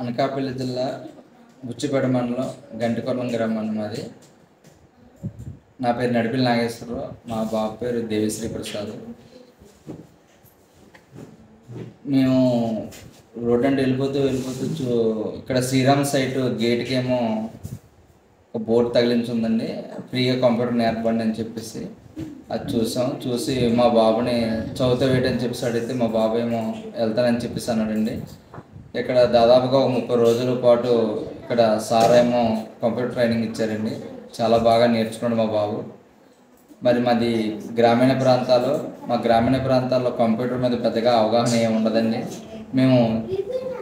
అనకాపల్లి జిల్లా బుచ్చిపేట మండలం గంటికొండం గ్రామం మాది. నా పేరు నడిపిల్లి నాగేశ్వరరావు. మా బాబు పేరు దేవిశ్రీ ప్రసాద్. మేము రోడ్ అంటే వెళ్ళిపోతూ ఇక్కడ శ్రీరామ్ సైట్ గేట్కి ఏమో ఒక బోర్డు తగిలించి ఉందండి, ఫ్రీగా కంప్యూటర్ నేర్పండి అని చెప్పేసి. అది చూసి మా బాబుని చదువుతావేటని చెప్పేసి అడిగితే మా బాబు ఏమో వెళ్తానని చెప్పేసి అన్నాడండి. ఇక్కడ దాదాపుగా ఒక 30 రోజుల పాటు ఇక్కడ సార్ ఏమో కంప్యూటర్ ట్రైనింగ్ ఇచ్చారండి. చాలా బాగా నేర్చుకున్నాడు మా బాబు. మరి మాది గ్రామీణ ప్రాంతాల్లో కంప్యూటర్ మీద పెద్దగా అవగాహన ఏమి ఉండదండి. మేము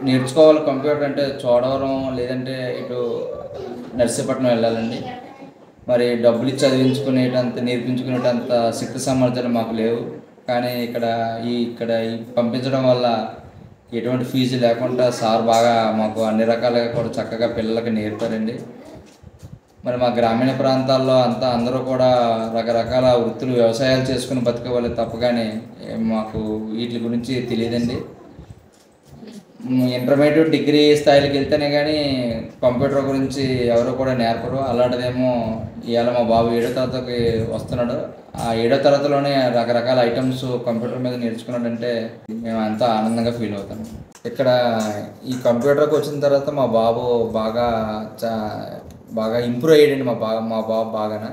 నేర్చుకోవాలి కంప్యూటర్ అంటే చోడవరం లేదంటే ఇటు నర్సీపట్నం వెళ్ళాలండి. మరి డబ్బులు ఇచ్చి నేర్పించుకునేటంత శక్తి సామర్థ్యాలు మాకు లేవు. కానీ ఇక్కడ పంపించడం వల్ల ఎటువంటి ఫీజు లేకుండా సార్ బాగా మాకు అన్ని రకాలుగా కూడా చక్కగా పిల్లలకి నేర్పారండి. మరి మా గ్రామీణ ప్రాంతాల్లో అందరూ కూడా రకరకాల వృత్తులు వ్యవసాయాలు చేసుకుని బతకవాలి తప్ప కానీ మాకు వీటి గురించి తెలియదండి. ఇంటర్మీడియట్ డిగ్రీ స్థాయికి వెళ్తేనే కానీ కంప్యూటర్ గురించి ఎవరు కూడా నేర్పరు. అలాంటిదేమో ఇవాళ మా బాబు 7వ తరగతికి వస్తున్నాడు. ఆ 7వ తరగతిలోనే రకరకాల ఐటమ్స్ కంప్యూటర్ మీద నేర్చుకున్నాడంటే మేము ఎంతో ఆనందంగా ఫీల్ అవుతాము. ఇక్కడ ఈ కంప్యూటర్కి వచ్చిన తర్వాత మా బాబు బాగా ఇంప్రూవ్ అయ్యాడండి. మా బాబు బాగా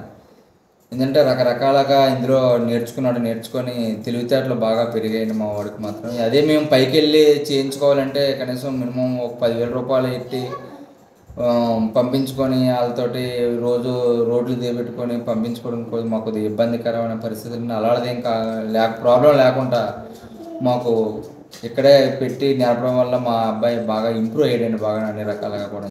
ఎందుకంటే రకరకాలుగా ఇందులో నేర్చుకొని తెలివితేటలు బాగా పెరిగాయండి మా వాడికి మాత్రం. అదే మేము పైకి వెళ్ళి చేయించుకోవాలంటే కనీసం మినిమం ఒక 10,000 రూపాయలు ఎట్టి పంపించుకొని వాళ్ళతోటి రోజు రోడ్లు దిగబెట్టుకొని పంపించుకోవడం మాకు కొద్దిగా ఇబ్బందికరమైన పరిస్థితులు. అలాంటిదేం ప్రాబ్లం లేకుండా మాకు ఇక్కడే పెట్టి నేర్పడం వల్ల మా అబ్బాయి బాగా ఇంప్రూవ్ అయ్యాడండి, బాగా అన్ని రకాలుగా కూడా.